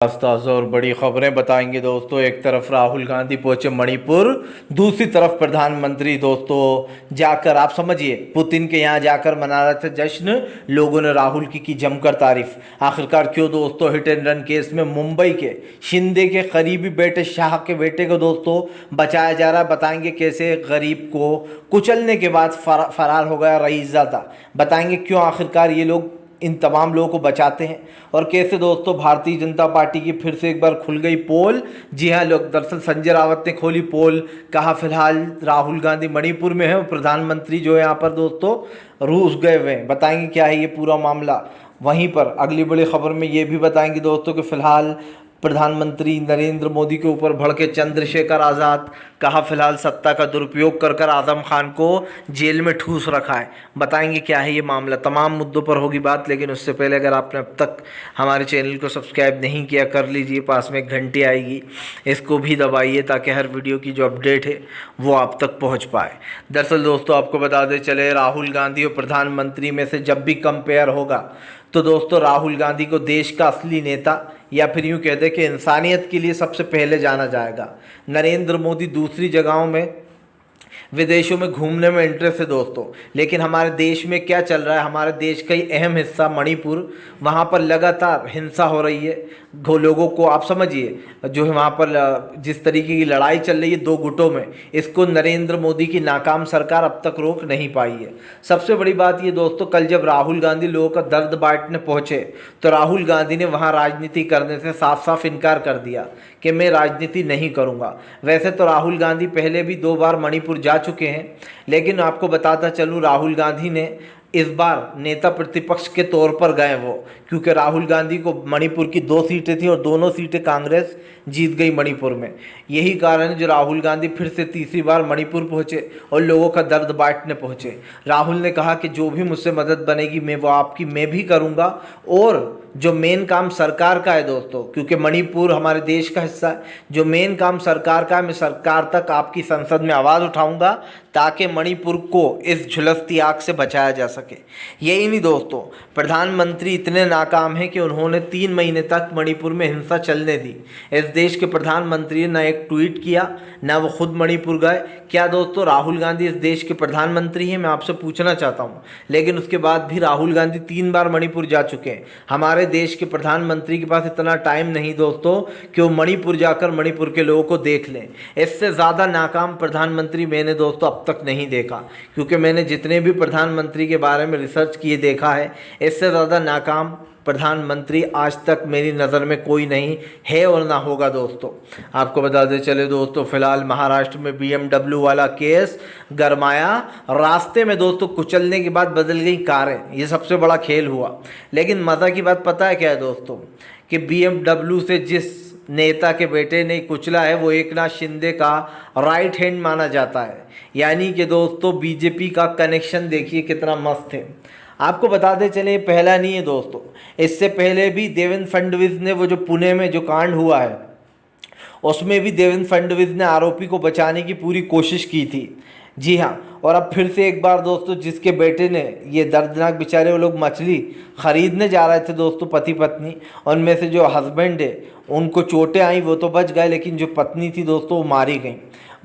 ताज़ा और बड़ी खबरें बताएंगे दोस्तों। एक तरफ राहुल गांधी पहुंचे मणिपुर, दूसरी तरफ प्रधानमंत्री दोस्तों जाकर आप समझिए पुतिन के यहाँ जाकर मना रहे थे जश्न। लोगों ने राहुल की जमकर तारीफ। आखिरकार क्यों दोस्तों हिट एंड रन केस में मुंबई के शिंदे के करीबी बेटे शाह के बेटे को दोस्तों बचाया जा रहा है। बताएंगे कैसे गरीब को कुचलने के बाद फरार हो गया रईसज़ादा। बताएंगे क्यों आखिरकार ये लोग इन तमाम लोगों को बचाते हैं और कैसे दोस्तों भारतीय जनता पार्टी की फिर से एक बार खुल गई पोल। जी हाँ, लोग दरअसल संजय रावत ने खोली पोल। कहा फिलहाल राहुल गांधी मणिपुर में है और प्रधानमंत्री जो है यहाँ पर दोस्तों रूस गए हुए हैं। बताएंगे क्या है ये पूरा मामला। वहीं पर अगली बड़ी खबर में ये भी बताएंगे दोस्तों कि फिलहाल प्रधानमंत्री नरेंद्र मोदी के ऊपर भड़के चंद्रशेखर आज़ाद। कहा फिलहाल सत्ता का दुरुपयोग कर कर आज़म खान को जेल में ठूस रखा है। बताएंगे क्या है ये मामला। तमाम मुद्दों पर होगी बात, लेकिन उससे पहले अगर आपने अब तक हमारे चैनल को सब्सक्राइब नहीं किया कर लीजिए। पास में एक घंटी आएगी, इसको भी दबाइए ताकि हर वीडियो की जो अपडेट है वो आप तक पहुँच पाए। दरअसल दोस्तों आपको बता दें चले, राहुल गांधी और प्रधानमंत्री में से जब भी कंपेयर होगा तो दोस्तों राहुल गांधी को देश का असली नेता या फिर यूँ कह दें कि इंसानियत के लिए सबसे पहले जाना जाएगा। नरेंद्र मोदी दूसरी जगहों में विदेशों में घूमने में इंटरेस्ट है दोस्तों, लेकिन हमारे देश में क्या चल रहा है। हमारे देश का ही अहम हिस्सा मणिपुर, वहाँ पर लगातार हिंसा हो रही है। लोगों को आप समझिए जो है वहाँ पर जिस तरीके की लड़ाई चल रही है दो गुटों में, इसको नरेंद्र मोदी की नाकाम सरकार अब तक रोक नहीं पाई है। सबसे बड़ी बात ये दोस्तों, कल जब राहुल गांधी लोगों का दर्द बांटने पहुँचे तो राहुल गांधी ने वहाँ राजनीति करने से साफ साफ इनकार कर दिया कि मैं राजनीति नहीं करूँगा। वैसे तो राहुल गांधी पहले भी 2 बार मणिपुर जा चुके हैं, लेकिन आपको बताता चलूँ राहुल गांधी ने इस बार नेता प्रतिपक्ष के तौर पर गए वो, क्योंकि राहुल गांधी को मणिपुर की 2 सीटें थी और दोनों सीटें कांग्रेस जीत गई मणिपुर में। यही कारण है जो राहुल गांधी फिर से तीसरी बार मणिपुर पहुंचे और लोगों का दर्द बांटने पहुंचे। राहुल ने कहा कि जो भी मुझसे मदद बनेगी मैं भी करूंगा, और जो मेन काम सरकार का है दोस्तों, क्योंकि मणिपुर हमारे देश का हिस्सा है, जो मेन काम सरकार का है मैं सरकार तक आपकी संसद में आवाज़ उठाऊंगा ताकि मणिपुर को इस झुलसती आग से बचाया जा सके। यही नहीं दोस्तों, प्रधानमंत्री इतने नाकाम हैं कि उन्होंने 3 महीने तक मणिपुर में हिंसा चलने दी। इस देश के प्रधानमंत्री ने न एक ट्वीट किया, न वो खुद मणिपुर गए। क्या दोस्तों राहुल गांधी इस देश के प्रधानमंत्री हैं? मैं आपसे पूछना चाहता हूँ। लेकिन उसके बाद भी राहुल गांधी 3 बार मणिपुर जा चुके हैं। हमारे देश के प्रधानमंत्री के पास इतना टाइम नहीं दोस्तों कि वो मणिपुर जाकर मणिपुर के लोगों को देख लें। इससे ज़्यादा नाकाम प्रधानमंत्री मैंने दोस्तों अब तक नहीं देखा, क्योंकि मैंने जितने भी प्रधानमंत्री के बारे में रिसर्च किए देखा है, इससे ज़्यादा नाकाम प्रधानमंत्री आज तक मेरी नज़र में कोई नहीं है और ना होगा दोस्तों। आपको बता दें चले दोस्तों, फिलहाल महाराष्ट्र में BMW वाला केस गरमाया। रास्ते में दोस्तों कुचलने के बाद बदल गई कारें, ये सबसे बड़ा खेल हुआ। लेकिन मज़ा की बात पता है क्या है दोस्तों, कि BMW से जिस नेता के बेटे ने कुचला है वो एकनाथ शिंदे का राइट हैंड माना जाता है। यानी कि दोस्तों बीजेपी का कनेक्शन देखिए कितना मस्त है। आपको बताते चले पहला नहीं है दोस्तों, इससे पहले भी देवेंद्र फडणवीस ने वो जो पुणे में जो कांड हुआ है उसमें भी देवेंद्र फडणवीस ने आरोपी को बचाने की पूरी कोशिश की थी। जी हाँ, और अब फिर से एक बार दोस्तों जिसके बेटे ने ये दर्दनाक बेचारे वो लोग मछली ख़रीदने जा रहे थे दोस्तों पति पत्नी, उनमें से जो हस्बैंड है उनको चोटें आई, वो तो बच गए, लेकिन जो पत्नी थी दोस्तों वो मारी गई।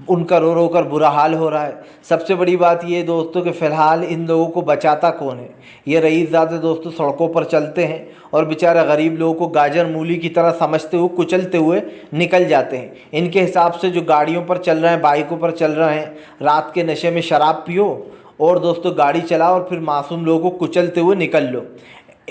उनका रो रो कर बुरा हाल हो रहा है। सबसे बड़ी बात ये दोस्तों कि फ़िलहाल इन लोगों को बचाता कौन है? ये रईसज़ादे दोस्तों सड़कों पर चलते हैं और बेचारा गरीब लोगों को गाजर मूली की तरह समझते हुए कुचलते हुए निकल जाते हैं। इनके हिसाब से जो गाड़ियों पर चल रहे हैं, बाइकों पर चल रहे हैं, रात के नशे में शराब पियो और दोस्तों गाड़ी चलाओ और फिर मासूम लोगों को कुचलते हुए निकल लो।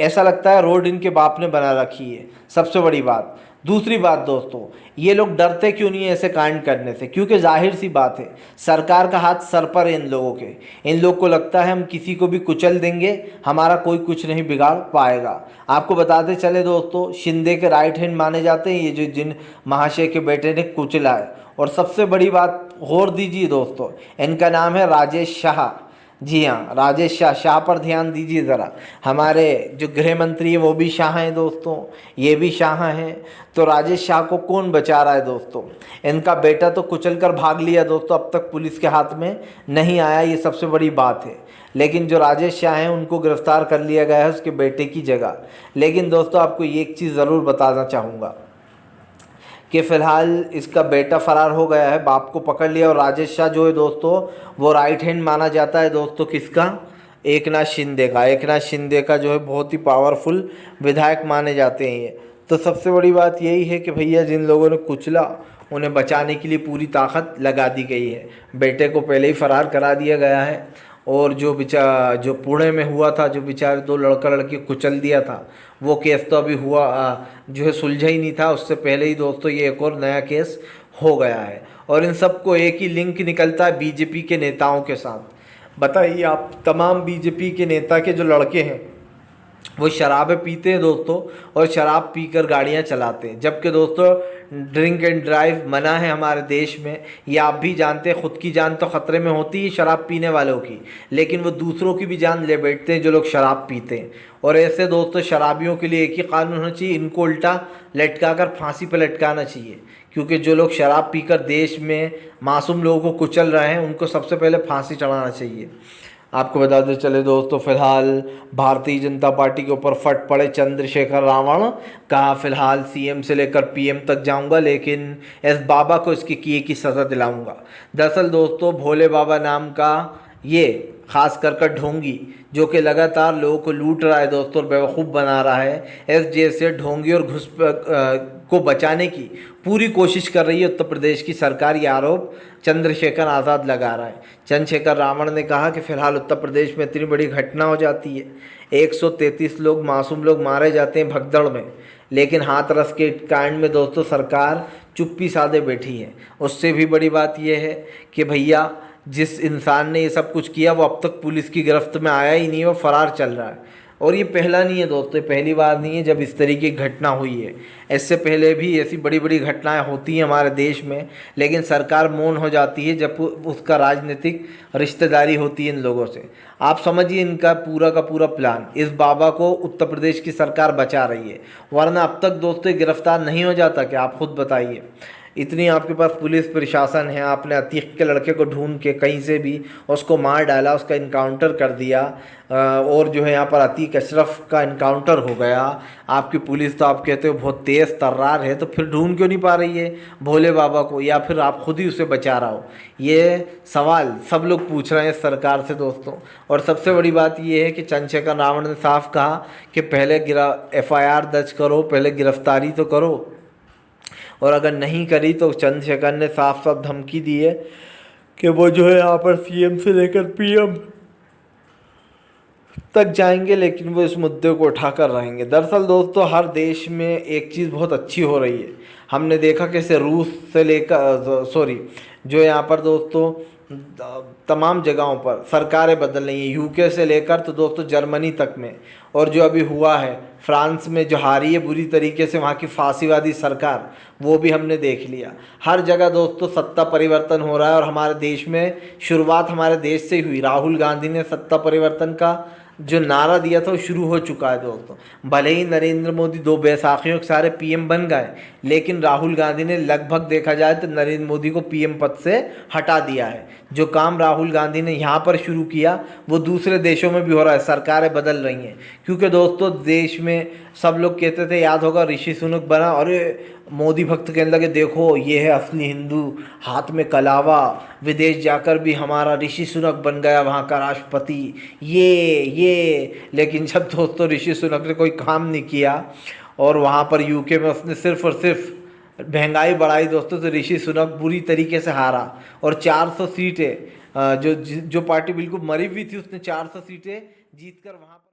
ऐसा लगता है रोड इनके बाप ने बना रखी है। सबसे बड़ी बात। दूसरी बात दोस्तों, ये लोग डरते क्यों नहीं है ऐसे कांड करने से? क्योंकि जाहिर सी बात है सरकार का हाथ सर पर है इन लोगों के। इन लोग को लगता है हम किसी को भी कुचल देंगे, हमारा कोई कुछ नहीं बिगाड़ पाएगा। आपको बताते चले दोस्तों, शिंदे के राइट हैंड माने जाते हैं ये जो जिन महाशय के बेटे ने कुचला है। और सबसे बड़ी बात गौर दीजिए दोस्तों, इनका नाम है राजेश शाह। जी हाँ, राजेश शाह पर ध्यान दीजिए ज़रा। हमारे जो गृह मंत्री हैं वो भी शाह हैं दोस्तों, ये भी शाह हैं। तो राजेश शाह को कौन बचा रहा है दोस्तों? इनका बेटा तो कुचल कर भाग लिया दोस्तों, अब तक पुलिस के हाथ में नहीं आया, ये सबसे बड़ी बात है। लेकिन जो राजेश शाह हैं उनको गिरफ्तार कर लिया गया है उसके बेटे की जगह। लेकिन दोस्तों आपको ये एक चीज़ ज़रूर बताना चाहूँगा, कि फ़िलहाल इसका बेटा फ़रार हो गया है, बाप को पकड़ लिया। और राजेश शाह जो है दोस्तों वो राइट हैंड माना जाता है दोस्तों किसका, एकनाथ शिंदे का। एकनाथ शिंदे का जो है बहुत ही पावरफुल विधायक माने जाते हैं ये। तो सबसे बड़ी बात यही है कि भैया जिन लोगों ने कुचला उन्हें बचाने के लिए पूरी ताकत लगा दी गई है। बेटे को पहले ही फ़रार करा दिया गया है, और जो पुणे में हुआ था, जो बेचारे दो लड़का लड़की कुचल दिया था, वो केस तो अभी हुआ जो है सुलझा ही नहीं था। उससे पहले ही दोस्तों ये एक और नया केस हो गया है। और इन सबको एक ही लिंक निकलता है बीजेपी के नेताओं के साथ। बताइए आप, तमाम बीजेपी के नेता के जो लड़के हैं वो शराबें पीते हैं दोस्तों, और शराब पीकर गाड़ियां चलाते हैं। जबकि दोस्तों ड्रिंक एंड ड्राइव मना है हमारे देश में, ये आप भी जानते हैं। खुद की जान तो ख़तरे में होती है शराब पीने वालों की, लेकिन वो दूसरों की भी जान ले बैठते हैं जो लोग शराब पीते हैं। और ऐसे दोस्तों शराबियों के लिए एक ही कानून होना चाहिए, इनको उल्टा लटका कर फांसी पर लटकाना चाहिए। क्योंकि जो लोग शराब पीकर देश में मासूम लोगों को कुचल रहे हैं उनको सबसे पहले फांसी चढ़ाना चाहिए। आपको बताते चले दोस्तों, फिलहाल भारतीय जनता पार्टी के ऊपर फट पड़े चंद्रशेखर रावण। कहा फिलहाल सीएम से लेकर पीएम तक जाऊंगा, लेकिन एस बाबा को इसके किए की सज़ा दिलाऊंगा। दरअसल दोस्तों भोले बाबा नाम का ये खास कर ढोंगी जो कि लगातार लोगों को लूट रहा है दोस्तों, बेवकूफ़ बना रहा है। एसडीएफ से ढोंगी और घुस को बचाने की पूरी कोशिश कर रही है उत्तर प्रदेश की सरकार। ये आरोप चंद्रशेखर आज़ाद लगा रहा है। चंद्रशेखर रावण ने कहा कि फ़िलहाल उत्तर प्रदेश में इतनी बड़ी घटना हो जाती है, 133 लोग मासूम लोग मारे जाते हैं भगदड़ में, लेकिन हाथरस के कांड में दोस्तों सरकार चुप्पी साधे बैठी है। उससे भी बड़ी बात यह है कि भैया जिस इंसान ने ये सब कुछ किया वो अब तक पुलिस की गिरफ्त में आया ही नहीं, वो फ़रार चल रहा है। और ये पहला नहीं है दोस्तों, पहली बार नहीं है जब इस तरीके की घटना हुई है। इससे पहले भी ऐसी बड़ी बड़ी घटनाएं होती हैं हमारे देश में, लेकिन सरकार मौन हो जाती है जब उसका राजनीतिक रिश्तेदारी होती है इन लोगों से। आप समझिए इनका पूरा का पूरा प्लान, इस बाबा को उत्तर प्रदेश की सरकार बचा रही है, वरना अब तक दोस्तों गिरफ्तार नहीं हो जाता क्या? आप खुद बताइए। इतनी आपके पास पुलिस प्रशासन है, आपने अतीक के लड़के को ढूंढ के कहीं से भी उसको मार डाला, उसका इनकाउंटर कर दिया, और जो है यहाँ पर अतीक अशरफ का इनकाउंटर हो गया। आपकी पुलिस तो आप कहते हो बहुत तेज़ तर्रार है, तो फिर ढूंढ क्यों नहीं पा रही है भोले बाबा को, या फिर आप खुद ही उसे बचा रहा हो? ये सवाल सब लोग पूछ रहे हैं सरकार से दोस्तों। और सबसे बड़ी बात ये है कि चंद्रशेखर रावण ने साफ कहा कि पहले FIR दर्ज करो, पहले गिरफ्तारी तो करो, और अगर नहीं करी तो चंद्रशेखर ने साफ साफ धमकी दी है कि वो जो है यहाँ पर सीएम से लेकर पीएम तक जाएंगे, लेकिन वो इस मुद्दे को उठाकर रहेंगे। दरअसल दोस्तों हर देश में एक चीज़ बहुत अच्छी हो रही है। हमने देखा कि रूस से लेकर जो यहाँ पर दोस्तों तमाम जगहों पर सरकारें बदल रही हैं, यूके से लेकर तो दोस्तों जर्मनी तक में। और जो अभी हुआ है फ्रांस में जो हारी है बुरी तरीके से वहाँ की फांसीवादी सरकार, वो भी हमने देख लिया। हर जगह दोस्तों सत्ता परिवर्तन हो रहा है, और हमारे देश में शुरुआत हमारे देश से ही हुई। राहुल गांधी ने सत्ता परिवर्तन का जो नारा दिया था वो शुरू हो चुका है दोस्तों। भले ही नरेंद्र मोदी 2 बैसाखियों के सारे पीएम बन गए, लेकिन राहुल गांधी ने लगभग देखा जाए तो नरेंद्र मोदी को पीएम पद से हटा दिया है। जो काम राहुल गांधी ने यहाँ पर शुरू किया वो दूसरे देशों में भी हो रहा है, सरकारें बदल रही हैं। क्योंकि दोस्तों देश में सब लोग कहते थे, याद होगा ऋषि सुनक बना, और मोदी भक्त कहने लगे देखो ये है असली हिंदू, हाथ में कलावा, विदेश जाकर भी हमारा ऋषि सुनक बन गया वहाँ का राष्ट्रपति, ये। लेकिन जब दोस्तों ऋषि सुनक ने कोई काम नहीं किया और वहाँ पर यूके में उसने सिर्फ और सिर्फ महंगाई बढ़ाई दोस्तों, तो ऋषि सुनक बुरी तरीके से हारा। और 400 सीटें जो पार्टी बिल्कुल मरी हुई थी उसने 400 सीटें जीतकर वहाँ पर